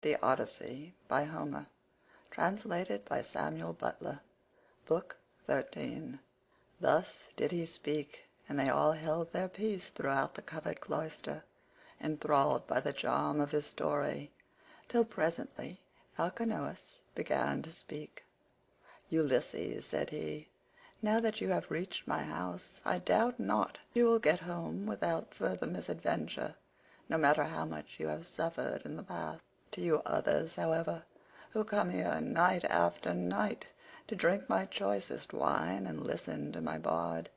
The Odyssey by Homer, translated by Samuel Butler. Book 13. Thus did he speak, and they all held their peace throughout the covered cloister, enthralled by the charm of his story, till presently Alcinous began to speak. "Ulysses," said he, "now that you have reached my house, I doubt not you will get home without further misadventure, no matter how much you have suffered in the past. To you others, however, who come here night after night to drink my choicest wine and listen to my bard,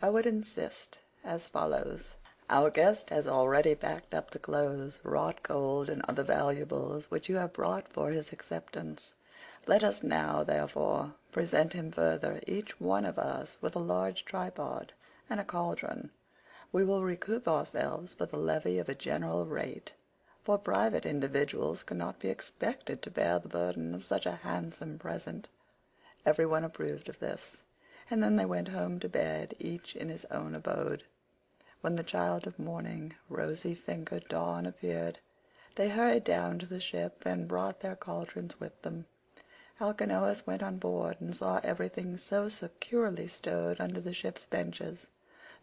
I would insist as follows. Our guest has already packed up the clothes, wrought gold, and other valuables which you have brought for his acceptance. Let us now, therefore, present him further, each one of us with a large tripod and a cauldron. We will recoup ourselves for the levy of a general rate, for private individuals cannot be expected to bear the burden of such a handsome present." Every one approved of this, and then they went home to bed, each in his own abode. When the child of morning, rosy-fingered Dawn, appeared, they hurried down to the ship and brought their cauldrons with them. Alcinous went on board and saw everything so securely stowed under the ship's benches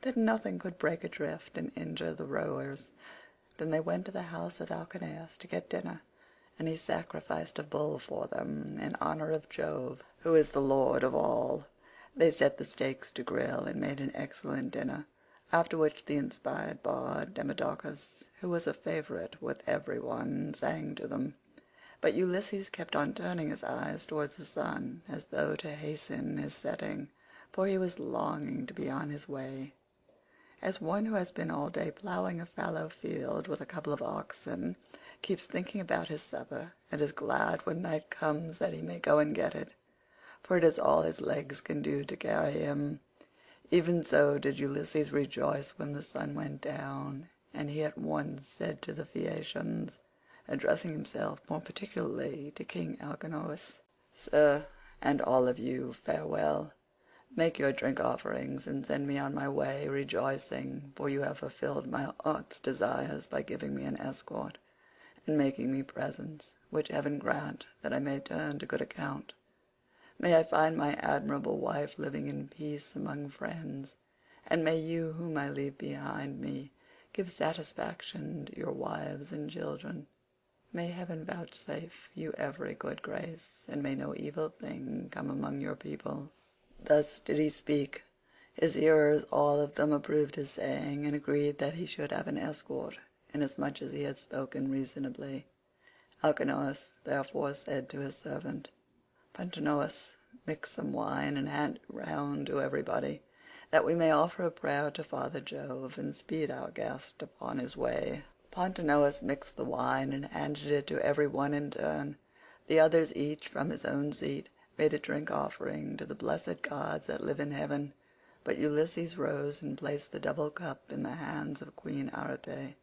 that nothing could break adrift and injure the rowers. Then they went to the house of Alcinous to get dinner, and he sacrificed a bull for them in honor of Jove, who is the lord of all. They set the steaks to grill and made an excellent dinner, after which the inspired bard Demodocus, who was a favorite with every one, sang to them. But Ulysses kept on turning his eyes towards the sun, as though to hasten his setting, for he was longing to be on his way. As one who has been all day ploughing a fallow field with a couple of oxen keeps thinking about his supper, and is glad when night comes that he may go and get it, for it is all his legs can do to carry him, even so did Ulysses rejoice when the sun went down, and he at once said to the Phaeacians, addressing himself more particularly to King Alcinous, "Sir, and all of you, farewell. Make your drink offerings and send me on my way rejoicing, for you have fulfilled my heart's desires by giving me an escort and making me presents, which heaven grant that I may turn to good account. May I find my admirable wife living in peace among friends, and may you whom I leave behind me give satisfaction to your wives and children. May heaven vouchsafe you every good grace, and may no evil thing come among your people." Thus did he speak. His hearers all of them approved his saying, and agreed that he should have an escort, inasmuch as he had spoken reasonably. Alcinous therefore said to his servant, "Pontonous, mix some wine and hand it round to everybody, that we may offer a prayer to Father Jove and speed our guest upon his way." Pontonous mixed the wine and handed it to every one in turn. The others each from his own seat made a drink offering to the blessed gods that live in heaven, but Ulysses rose and placed the double cup in the hands of Queen Arete.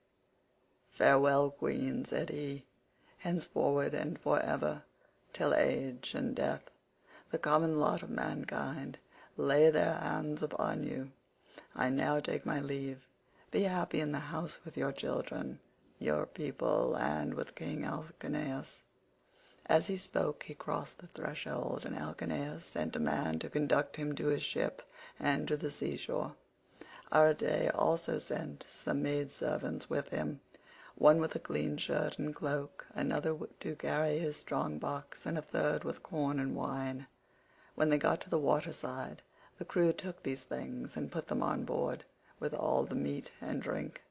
"Farewell, Queen," said he. "Henceforward and for ever, till age and death, the common lot of mankind, lay their hands upon you. I now take my leave. Be happy in the house with your children, your people, and with King Alcinous." As he spoke he crossed the threshold, and Alcinous sent a man to conduct him to his ship and to the seashore. Arete also sent some maidservants with him, one with a clean shirt and cloak, another to carry his strong box, and a third with corn and wine. When they got to the waterside, the crew took these things and put them on board, with all the meat and drink.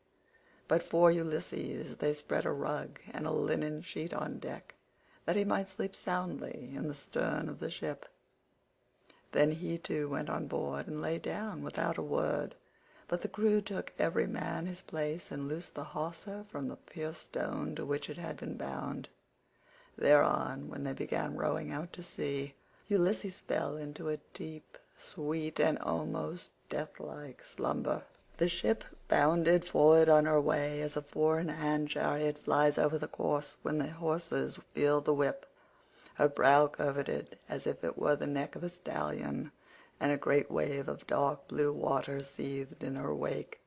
But for Ulysses they spread a rug and a linen sheet on deck, that he might sleep soundly in the stern of the ship. Then he too went on board and lay down without a word, but the crew took every man his place and loosed the hawser from the pierced stone to which it had been bound. Thereon, when they began rowing out to sea, Ulysses fell into a deep, sweet, and almost death-like slumber. The ship bounded forward on her way as a four-in-hand chariot flies over the course when the horses feel the whip. Her prow curveted as if it were the neck of a stallion, and a great wave of dark blue water seethed in her wake.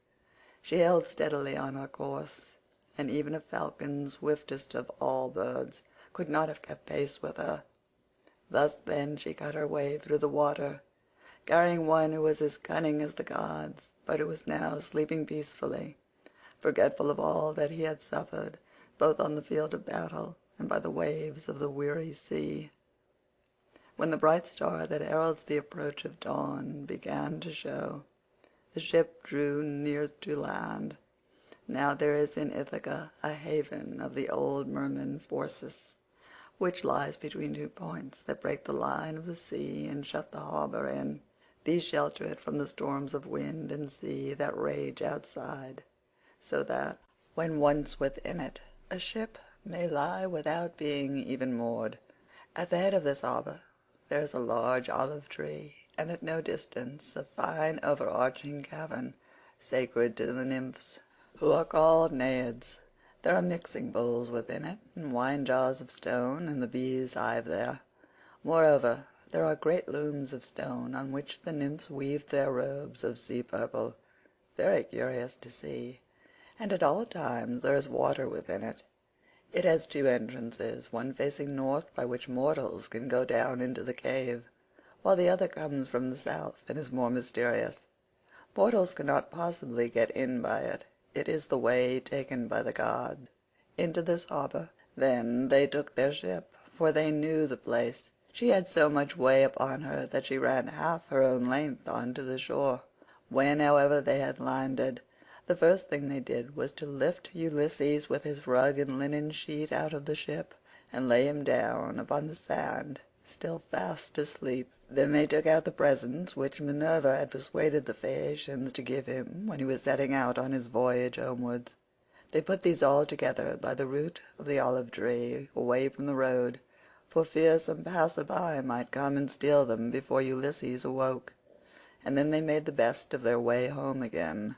She held steadily on her course, and even a falcon, swiftest of all birds, could not have kept pace with her. Thus then she cut her way through the water, carrying one who was as cunning as the gods, but who was now sleeping peacefully, forgetful of all that he had suffered, both on the field of battle and by the waves of the weary sea. When the bright star that heralds the approach of dawn began to show, the ship drew near to land. Now there is in Ithaca a haven of the old merman Phorcys, which lies between two points that break the line of the sea and shut the harbour in. These shelter it from the storms of wind and sea that rage outside, so that, when once within it, a ship may lie without being even moored. At the head of this harbour there is a large olive tree, and at no distance a fine overarching cavern, sacred to the nymphs, who are called Naiads. There are mixing bowls within it, and wine jars of stone, and the bees hive there. Moreover, there are great looms of stone on which the nymphs weave their robes of sea purple, very curious to see, and at all times there is water within it. It has two entrances, one facing north, by which mortals can go down into the cave, while the other comes from the south and is more mysterious. Mortals cannot possibly get in by it. It is the way taken by the gods. Into this harbour, then, they took their ship, for they knew the place. She had so much way upon her that she ran half her own length on to the shore. When, however, they had landed, the first thing they did was to lift Ulysses with his rug and linen sheet out of the ship, and lay him down upon the sand, still fast asleep. Then they took out the presents which Minerva had persuaded the Phaeacians to give him when he was setting out on his voyage homewards. They put these all together by the root of the olive tree, away from the road, for fear some passer-by might come and steal them before Ulysses awoke, and then they made the best of their way home again.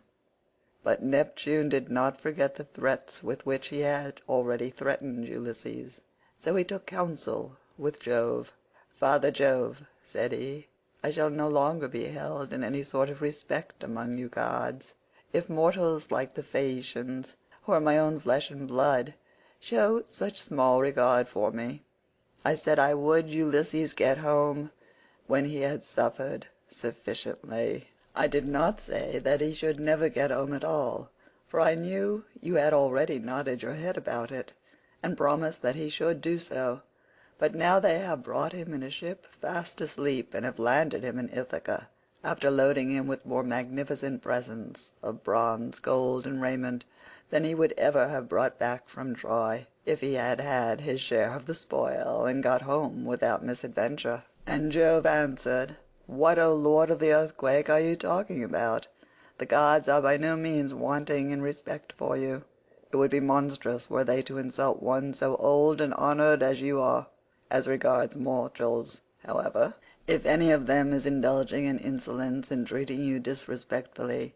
But Neptune did not forget the threats with which he had already threatened Ulysses, so he took counsel with Jove. "Father Jove," said he, "I shall no longer be held in any sort of respect among you gods, if mortals like the Phaeacians, who are my own flesh and blood, show such small regard for me. I said I would Ulysses get home when he had suffered sufficiently. I did not say that he should never get home at all, for I knew you had already nodded your head about it, and promised that he should do so. But now they have brought him in a ship fast asleep, and have landed him in Ithaca, after loading him with more magnificent presents of bronze, gold, and raiment than he would ever have brought back from Troy, if he had had his share of the spoil and got home without misadventure." And Jove answered, "What, O lord of the earthquake, are you talking about? The gods are by no means wanting in respect for you. It would be monstrous were they to insult one so old and honoured as you are. As regards mortals, however, if any of them is indulging in insolence and treating you disrespectfully,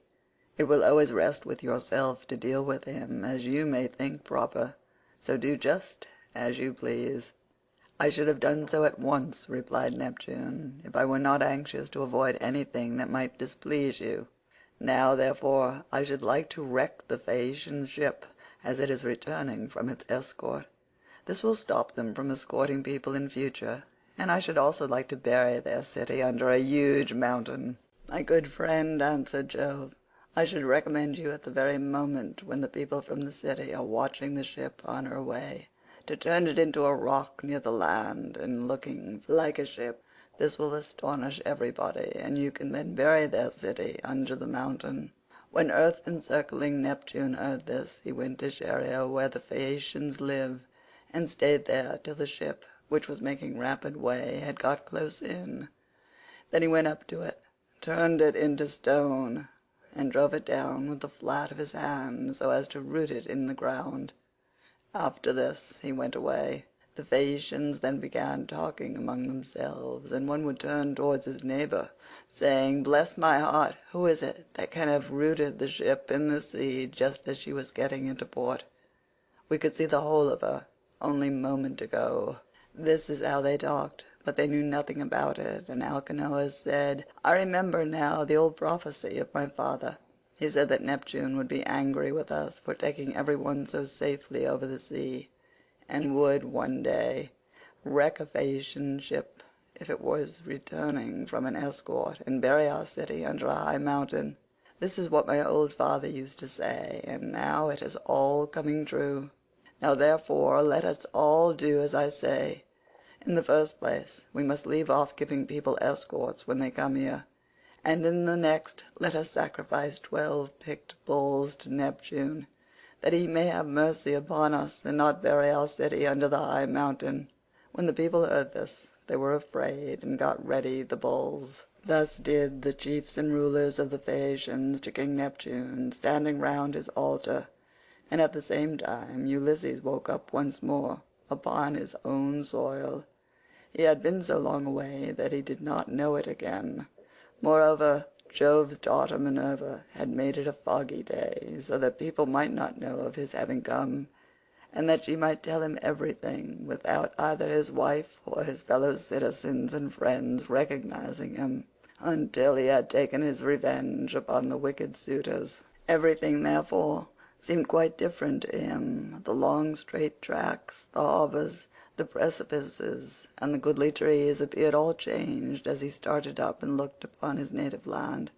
it will always rest with yourself to deal with him as you may think proper, so do just as you please." "I should have done so at once," replied Neptune, "if I were not anxious to avoid anything that might displease you. Now, therefore, I should like to wreck the Phaeacian ship as it is returning from its escort. This will stop them from escorting people in future, and I should also like to bury their city under a huge mountain." "My good friend," answered Jove, "I should recommend you at the very moment when the people from the city are watching the ship on her way, to turn it into a rock near the land and looking like a ship. This will astonish everybody, and you can then bury their city under the mountain." When earth-encircling Neptune heard this, he went to Scheria, where the Phaeacians live, and stayed there till the ship, which was making rapid way, had got close in. Then he went up to it, turned it into stone, and drove it down with the flat of his hand so as to root it in the ground. After this he went away. The Phaeacians then began talking among themselves, and one would turn towards his neighbour, saying, "Bless my heart, who is it that can have rooted the ship in the sea just as she was getting into port? We could see the whole of her only a moment ago." This is how they talked, but they knew nothing about it, and Alcinous said, "I remember now the old prophecy of my father. He said that Neptune would be angry with us for taking everyone so safely over the sea, and would one day wreck a Phaeacian ship if it was returning from an escort, and bury our city under a high mountain. This is what my old father used to say, and now it is all coming true. Now therefore let us all do as I say. In the first place, we must leave off giving people escorts when they come here, and in the next let us sacrifice 12 picked bulls to Neptune, that he may have mercy upon us and not bury our city under the high mountain." When the people heard this, they were afraid and got ready the bulls. Thus did the chiefs and rulers of the Phaeacians to King Neptune, standing round his altar, and at the same time Ulysses woke up once more upon his own soil. He had been so long away that he did not know it again. Moreover, Jove's daughter Minerva had made it a foggy day, so that people might not know of his having come, and that she might tell him everything without either his wife or his fellow citizens and friends recognizing him, until he had taken his revenge upon the wicked suitors. Everything, therefore, seemed quite different to him. The long straight tracks, the harbours, the precipices, and the goodly trees appeared all changed as he started up and looked upon his native land.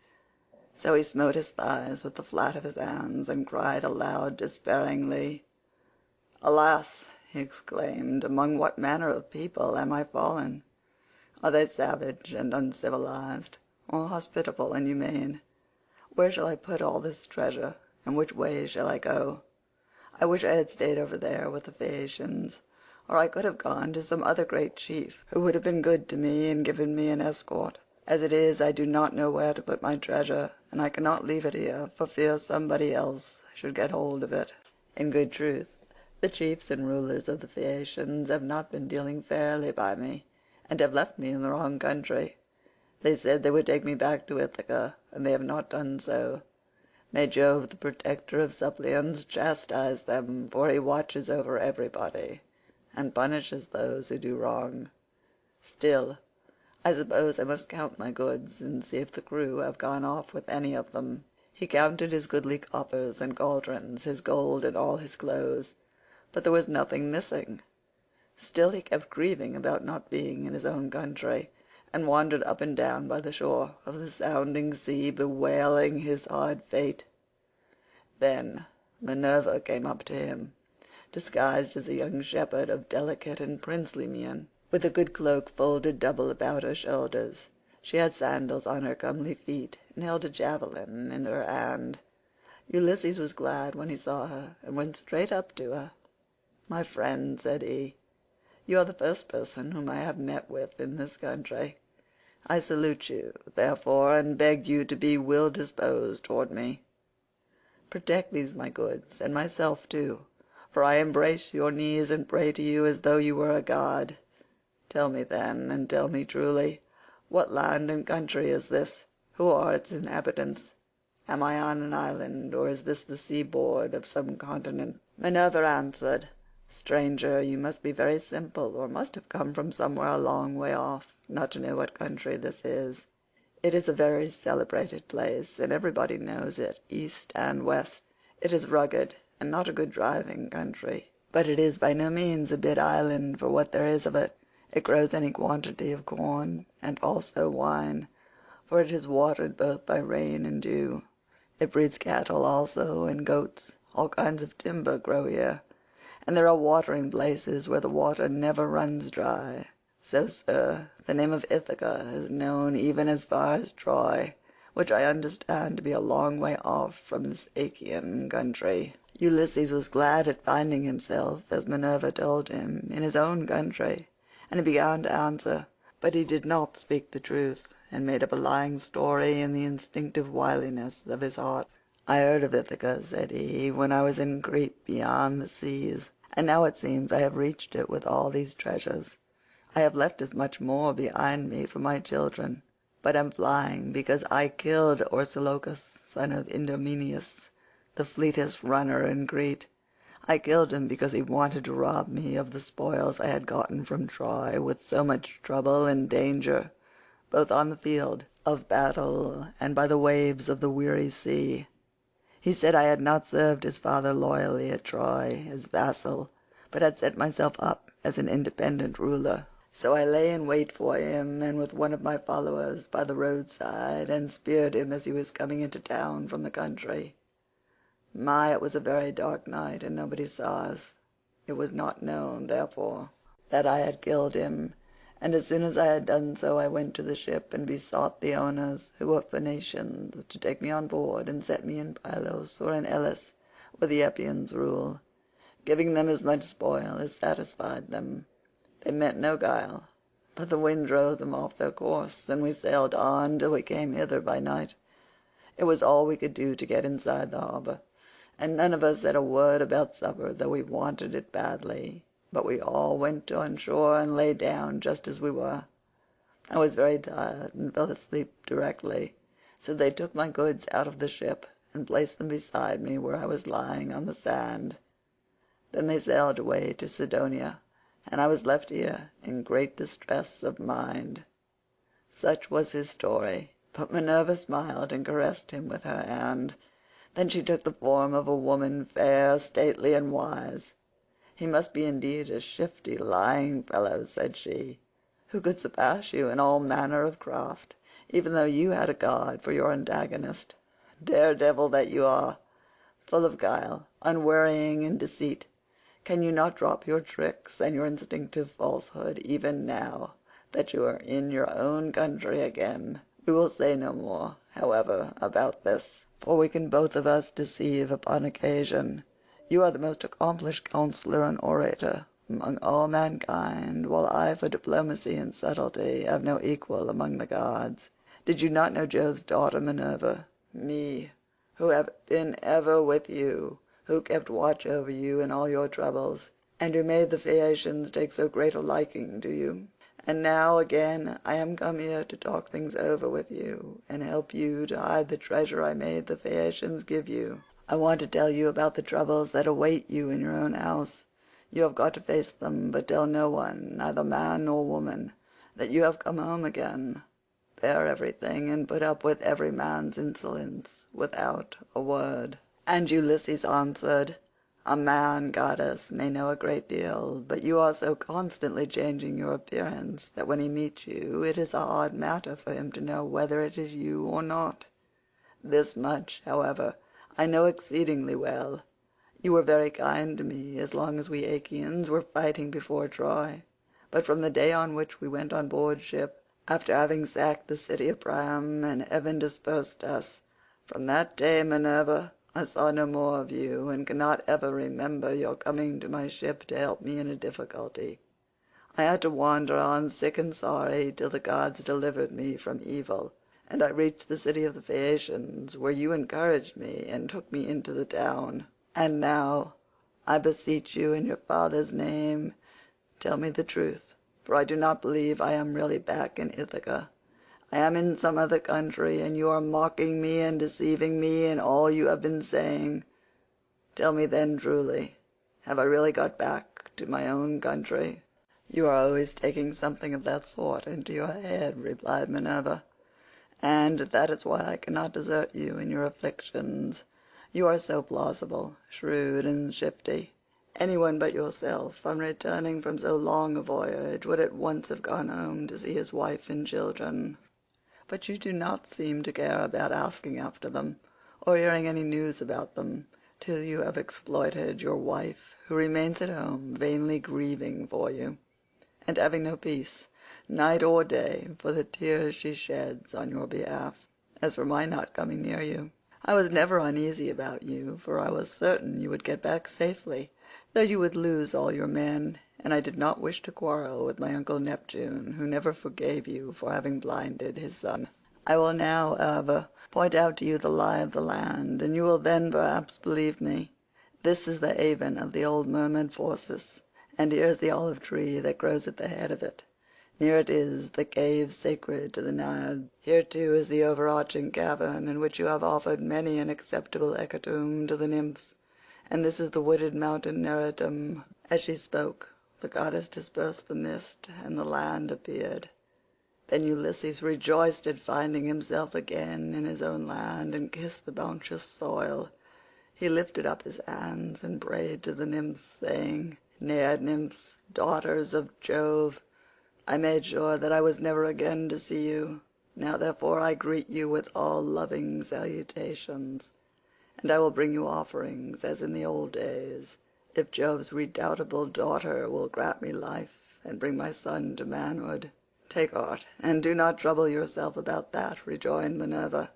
So he smote his thighs with the flat of his hands and cried aloud despairingly. "Alas!" he exclaimed, "among what manner of people am I fallen? Are they savage and uncivilized, or hospitable and humane? Where shall I put all this treasure, and which way shall I go? I wish I had stayed over there with the Phaeacians, or I could have gone to some other great chief who would have been good to me and given me an escort. As it is, I do not know where to put my treasure, and I cannot leave it here for fear somebody else should get hold of it." In good truth, the chiefs and rulers of the Phaeacians have not been dealing fairly by me, and have left me in the wrong country. They said they would take me back to Ithaca, and they have not done so. May Jove, the protector of suppliants, chastise them, for he watches over everybody, and punishes those who do wrong. Still, I suppose I must count my goods, and see if the crew have gone off with any of them. He counted his goodly coppers and cauldrons, his gold and all his clothes, but there was nothing missing. Still he kept grieving about not being in his own country, and wandered up and down by the shore of the sounding sea, bewailing his hard fate. Then Minerva came up to him, disguised as a young shepherd of delicate and princely mien, with a good cloak folded double about her shoulders. She had sandals on her comely feet, and held a javelin in her hand. Ulysses was glad when he saw her, and went straight up to her. "My friend," said he, "you are the first person whom I have met with in this country. I salute you, therefore, and beg you to be well disposed toward me. Protect these my goods, and myself too, for I embrace your knees and pray to you as though you were a god. Tell me then, and tell me truly, what land and country is this? Who are its inhabitants? Am I on an island, or is this the seaboard of some continent?" Minerva answered, "Stranger, you must be very simple, or must have come from somewhere a long way off, not to know what country this is. It is a very celebrated place, and everybody knows it, east and west. It is rugged, and not a good driving country, but it is by no means a bit island for what there is of it. It grows any quantity of corn, and also wine, for it is watered both by rain and dew. It breeds cattle also, and goats. All kinds of timber grow here, and there are watering places where the water never runs dry. So, sir, the name of Ithaca is known even as far as Troy, which I understand to be a long way off from this Achaean country." Ulysses was glad at finding himself, as Minerva told him, in his own country, and he began to answer, but he did not speak the truth, and made up a lying story in the instinctive wiliness of his heart. "I heard of Ithaca," said he, "when I was in Crete beyond the seas, and now it seems I have reached it with all these treasures. I have left as much more behind me for my children, but am flying because I killed Orsilochus, son of Idomeneus, the fleetest runner in Crete. I killed him because he wanted to rob me of the spoils I had gotten from Troy with so much trouble and danger, both on the field of battle and by the waves of the weary sea. He said I had not served his father loyally at Troy, his vassal, but had set myself up as an independent ruler. So I lay in wait for him, and with one of my followers by the roadside, and speared him as he was coming into town from the country. My, it was a very dark night, and nobody saw us. It was not known, therefore, that I had killed him, and as soon as I had done so I went to the ship and besought the owners, who were Phoenicians, to take me on board and set me in Pylos or in Elis, where the Epeans rule, giving them as much spoil as satisfied them. They meant no guile, but the wind drove them off their course, and we sailed on till we came hither by night. It was all we could do to get inside the harbour, and none of us said a word about supper, though we wanted it badly. But we all went on shore and lay down just as we were. I was very tired and fell asleep directly, so they took my goods out of the ship and placed them beside me where I was lying on the sand. Then they sailed away to Sidonia, and I was left here in great distress of mind." Such was his story, but Minerva smiled and caressed him with her hand. Then she took the form of a woman, fair, stately, and wise. "He must be indeed a shifty, lying fellow," said she, "who could surpass you in all manner of craft, even though you had a god for your antagonist. Dare-devil that you are, full of guile, unwearying in deceit, can you not drop your tricks and your instinctive falsehood even now that you are in your own country again? We will say no more, however, about this, for we can both of us deceive upon occasion. You are the most accomplished counselor and orator among all mankind, while I for diplomacy and subtlety have no equal among the gods. Did you not know Jove's daughter Minerva, me, who have been ever with you, who kept watch over you in all your troubles, and who made the Phaeacians take so great a liking to you? And now again I am come here to talk things over with you, and help you to hide the treasure I made the Phaeacians give you. I want to tell you about the troubles that await you in your own house. You have got to face them, but tell no one, neither man nor woman, that you have come home again. Bear everything, and put up with every man's insolence without a word." And Ulysses answered, "A man, goddess, may know a great deal, but you are so constantly changing your appearance that when he meets you it is a hard matter for him to know whether it is you or not. This much, however, I know exceedingly well. You were very kind to me as long as we Achaeans were fighting before Troy, but from the day on which we went on board ship, after having sacked the city of Priam and heaven dispersed us, from that day, Minerva, I saw no more of you, and cannot ever remember your coming to my ship to help me in a difficulty. I had to wander on sick and sorry till the gods delivered me from evil, and I reached the city of the Phaeacians, where you encouraged me and took me into the town. And now, I beseech you in your father's name, tell me the truth, for I do not believe I am really back in Ithaca. I am in some other country, and you are mocking me and deceiving me in all you have been saying. Tell me then truly, have I really got back to my own country?" "You are always taking something of that sort into your head," replied Minerva, "and that is why I cannot desert you in your afflictions. You are so plausible, shrewd, and shifty. Anyone but yourself, on returning from so long a voyage, would at once have gone home to see his wife and children. But you do not seem to care about asking after them, or hearing any news about them, till you have exploited your wife, who remains at home vainly grieving for you, and having no peace, night or day, for the tears she sheds on your behalf. As for my not coming near you, I was never uneasy about you, for I was certain you would get back safely, though you would lose all your men, and I did not wish to quarrel with my uncle Neptune, who never forgave you for having blinded his son. I will now, however, point out to you the lie of the land, and you will then perhaps believe me. This is the haven of the old merman Phorcys, and here is the olive tree that grows at the head of it. Near it is the cave sacred to the Naiads. Here too is the overarching cavern in which you have offered many an acceptable hecatomb to the nymphs, and this is the wooded mountain Neritum." As she spoke, the goddess dispersed the mist, and the land appeared. Then Ulysses rejoiced at finding himself again in his own land, and kissed the bounteous soil, He lifted up his hands and prayed to the nymphs, saying, "Neaid nymphs, daughters of Jove, I made sure that I was never again to see you. Now therefore I greet you with all loving salutations, and I will bring you offerings as in the old days, if Jove's redoubtable daughter will grant me life and bring my son to manhood." "Take heart, and do not trouble yourself about that," rejoined Minerva.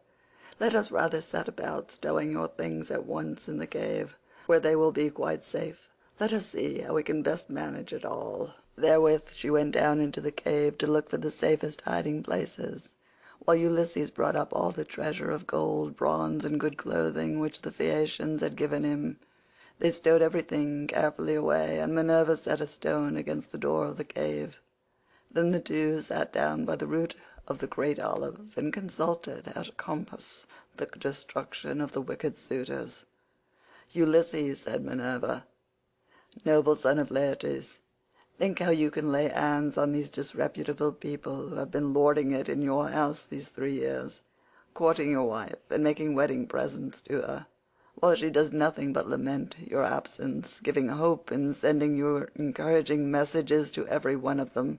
"Let us rather set about stowing your things at once in the cave, where they will be quite safe. Let us see how we can best manage it all." Therewith she went down into the cave to look for the safest hiding places, while Ulysses brought up all the treasure of gold, bronze, and good clothing which the Phaeacians had given him. They stowed everything carefully away, and Minerva set a stone against the door of the cave. Then the two sat down by the root of the great olive and consulted how to compass the destruction of the wicked suitors. "Ulysses," said Minerva, "noble son of Laertes, think how you can lay hands on these disreputable people who have been lording it in your house these 3 years, courting your wife and making wedding presents to her, while she does nothing but lament your absence, giving hope and sending you encouraging messages to every one of them,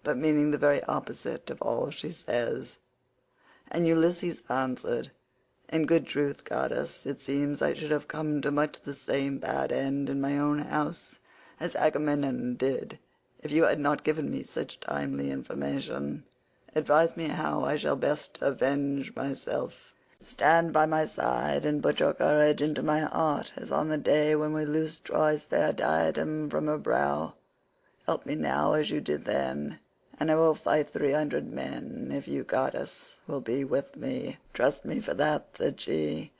but meaning the very opposite of all she says." And Ulysses answered, "In good truth, goddess, it seems I should have come to much the same bad end in my own house as Agamemnon did, if you had not given me such timely information. Advise me how I shall best avenge myself. Stand by my side and put your courage into my heart, as on the day when we loosed Troy's fair diadem from her brow. Help me now as you did then, and I will fight 300 men if you, goddess, will be with me." "Trust me for that," said she.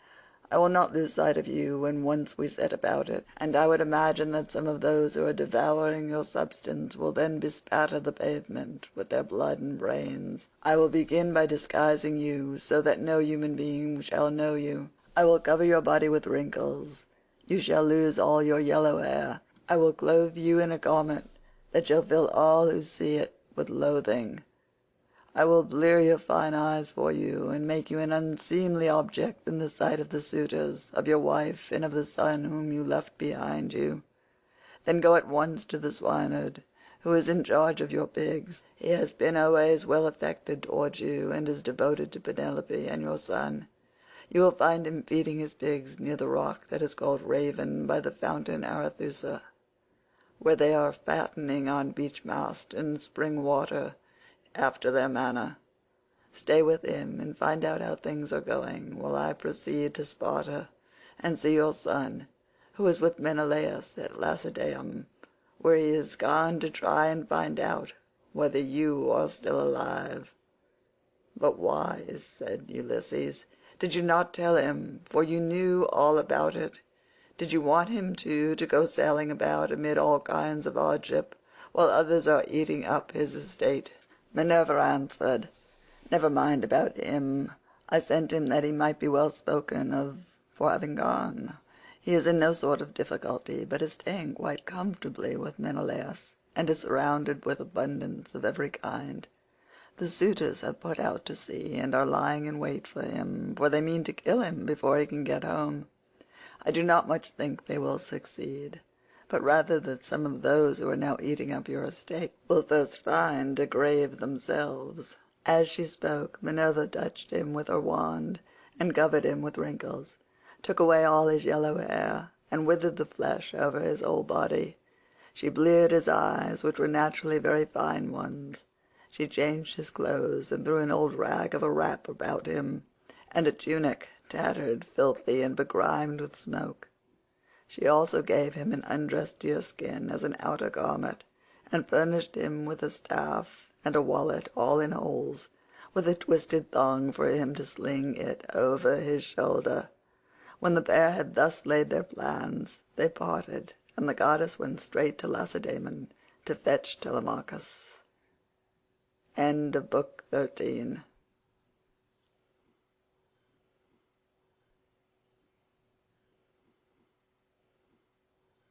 "I will not lose sight of you when once we set about it, and I would imagine that some of those who are devouring your substance will then bespatter the pavement with their blood and brains. I will begin by disguising you so that no human being shall know you. I will cover your body with wrinkles. You shall lose all your yellow hair. I will clothe you in a garment that shall fill all who see it with loathing. I will blear your fine eyes for you, and make you an unseemly object in the sight of the suitors, of your wife, and of the son whom you left behind you. Then go at once to the swineherd who is in charge of your pigs. He has been always well affected towards you, and is devoted to Penelope and your son. You will find him feeding his pigs near the rock that is called Raven by the fountain Arethusa, where they are fattening on beech mast and spring water after their manner. Stay with him and find out how things are going, while I proceed to Sparta and see your son, who is with Menelaus at Lacedaemon, where he is gone to try and find out whether you are still alive." "But why," said Ulysses, "did you not tell him, for you knew all about it? Did you want him too to go sailing about amid all kinds of hardship, while others are eating up his estate?" Minerva answered, "Never mind about him. I sent him that he might be well spoken of for having gone. He is in no sort of difficulty, but is staying quite comfortably with Menelaus, and is surrounded with abundance of every kind. The suitors have put out to sea and are lying in wait for him, for they mean to kill him before he can get home. I do not much think they will succeed, but rather that some of those who are now eating up your estate will first find a grave themselves." As she spoke, Minerva touched him with her wand and covered him with wrinkles, took away all his yellow hair, and withered the flesh over his whole body. She bleared his eyes, which were naturally very fine ones. She changed his clothes and threw an old rag of a wrap about him, and a tunic, tattered, filthy, and begrimed with smoke. She also gave him an undressed deerskin as an outer garment, and furnished him with a staff and a wallet all in holes, with a twisted thong for him to sling it over his shoulder. When the pair had thus laid their plans, they parted, and the goddess went straight to Lacedaemon to fetch Telemachus. End of Book 13.